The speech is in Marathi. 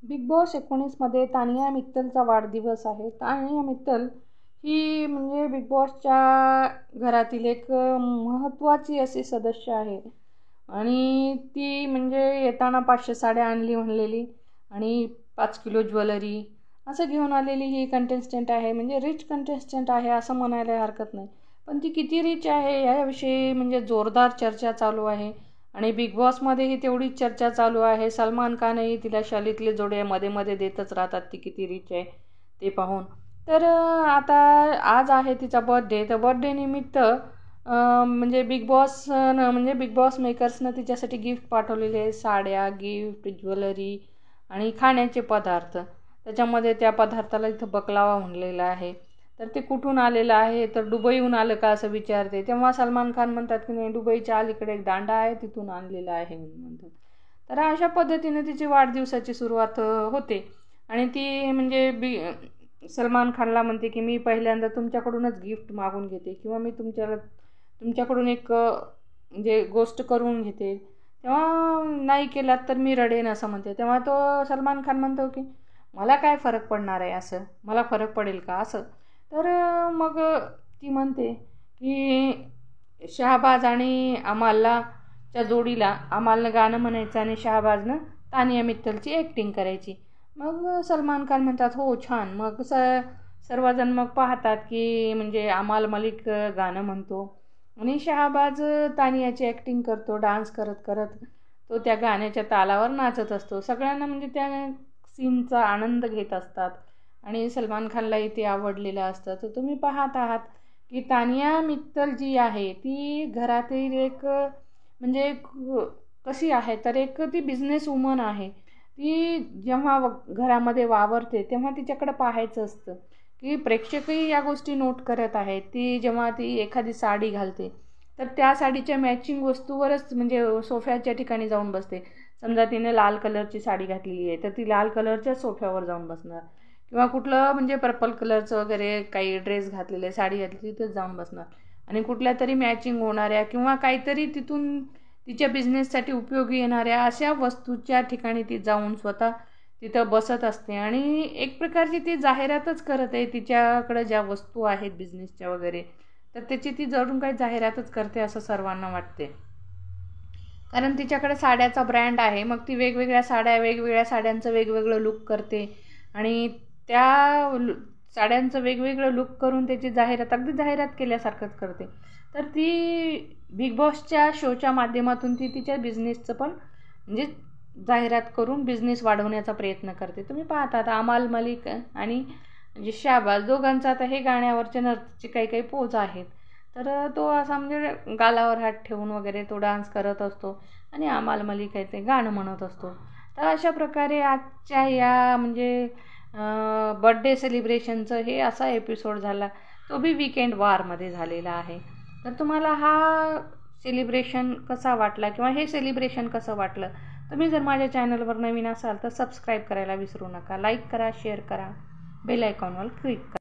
बिग बॉस 19मध्ये तानिया मित्तलचा वाढदिवस आहे. तानिया मित्तल ही म्हणजे बिग बॉसच्या घरातील एक महत्त्वाची अशी सदस्य आहे आणि ती म्हणजे येताना 500 साड्या आणली म्हणलेली आणि 5 किलो ज्वेलरी असं घेऊन आलेली ही कंटेस्टंट आहे. म्हणजे रिच कंटेस्टंट आहे असं म्हणायला हरकत नाही. पण ती किती रिच आहे याविषयी म्हणजे जोरदार चर्चा चालू आहे आणि बिग बॉसमध्येही तेवढीच चर्चा चालू आहे. सलमान खानही तिला शालीतले जोडे मध्ये मध्ये देतच राहतात, ती किती रिच आहे ते पाहून. तर आता आज आहे तिचा बर्थडे. तर बर्थडे निमित्त म्हणजे बिग बॉस मेकर्सनं तिच्यासाठी गिफ्ट पाठवलेले आहे. साड्या, गिफ्ट, ज्वेलरी आणि खाण्याचे पदार्थ. त्याच्यामध्ये त्या पदार्थाला इथं बकलावा म्हणलेला आहे. तर ते कुठून आलेलं आहे, तर दुबईहून आलं का असं विचारते. तेव्हा सलमान खान म्हणतात की नाही, दुबईच्या अलीकडे एक दांडा आहे तिथून आणलेला आहे म्हणतात. तर अशा पद्धतीने तिची वाढदिवसाची सुरुवात होते आणि ती म्हणजे सलमान खानला म्हणते की मी पहिल्यांदा तुमच्याकडूनच गिफ्ट मागून घेते किंवा मी तुमच्याकडून एक म्हणजे गोष्ट करून घेते, तेव्हा नाही केलात तर मी रडेन असं म्हणते. तेव्हा तो सलमान खान म्हणतो की मला काय फरक पडणार आहे, असं मला फरक पडेल का असं. तर मग ती म्हणते की शहाबाज आणि अमालच्या जोडीला अमालनं गाणं म्हणायचं आणि शहाबाजनं तानिया मित्तलची ॲक्टिंग करायची. मग सलमान खान म्हणतात हो छान. मग सर्वजण मग पाहतात की म्हणजे अमाल मलिक गाणं म्हणतो आणि शहाबाज तानियाची ॲक्टिंग करतो. डान्स करत करत तो त्या गाण्याच्या तालावर नाचत असतो. सगळ्यांना म्हणजे त्या सीनचा आनंद घेत असतात आणि सलमान खानलाही ते आवडलेलं असतं. तर तुम्ही पाहत आहात की तानिया मित्तल जी आहे ती घरातील एक म्हणजे कशी आहे, तर एक ती बिझनेस वुमन आहे. ती जेव्हा घरामध्ये वावरते तेव्हा तिच्याकडं पाहायचं असतं की प्रेक्षकही या गोष्टी नोट करत आहेत. जेव्हा ती एखादी साडी घालते तर त्या साडीच्या मॅचिंग वस्तूवरच म्हणजे सोफ्याच्या ठिकाणी जाऊन बसते. समजा तिने लाल कलरची साडी घातलेली आहे तर ती लाल कलरच्या सोफ्यावर जाऊन बसणार किंवा कुठलं म्हणजे पर्पल कलरचं वगैरे काही ड्रेस घातलेले, साडी घातली तिथेच जाऊन बसणार आणि कुठल्या तरी मॅचिंग होणाऱ्या किंवा काहीतरी तिथून तिच्या बिझनेससाठी उपयोगी येणाऱ्या अशा वस्तूच्या ठिकाणी ती जाऊन स्वतः तिथं बसत असते आणि एक प्रकारची ती जाहिरातच करत आहे. तिच्याकडे ज्या वस्तू आहेत बिझनेसच्या वगैरे तर त्याची ती जरूर काही जाहिरातच करते असं सर्वांना वाटते. कारण तिच्याकडे साड्याचा ब्रँड आहे. मग ती वेगवेगळ्या साड्यांचं वेगवेगळं लुक करते आणि त्या साड्यांचं वेगवेगळं लुक करून त्याची जाहिरात अगदी जाहिरात केल्यासारखंच करते. तर ती बिग बॉसच्या शोच्या माध्यमातून ती तिच्या बिझनेसचं पण म्हणजे जाहिरात करून बिझनेस वाढवण्याचा प्रयत्न करते. तुम्ही पाहता अमाल मलिक आणि म्हणजे शहाबाज दोघांचं आता हे गाण्यावरच्या नर्तचे काही काही पोज आहेत. तर तो असा म्हणजे गालावर हात ठेवून वगैरे तो डान्स करत असतो आणि अमाल मलिक आहे ते गाणं म्हणत असतो. तर अशा प्रकारे आजच्या या म्हणजे बड्डे सेलिब्रेशनचं हे असा एपिसोड झाला. तो बी वीकेंड वारमध्ये झालेला आहे. तर तुम्हाला हा सेलिब्रेशन कसा वाटला किंवा हे सेलिब्रेशन कसं वाटलं. तुम्ही जर माझ्या चॅनलवर नवीन असाल तर सबस्क्राईब करायला विसरू नका. लाईक करा, शेअर करा, बेल आयकॉनवर क्लिक करा.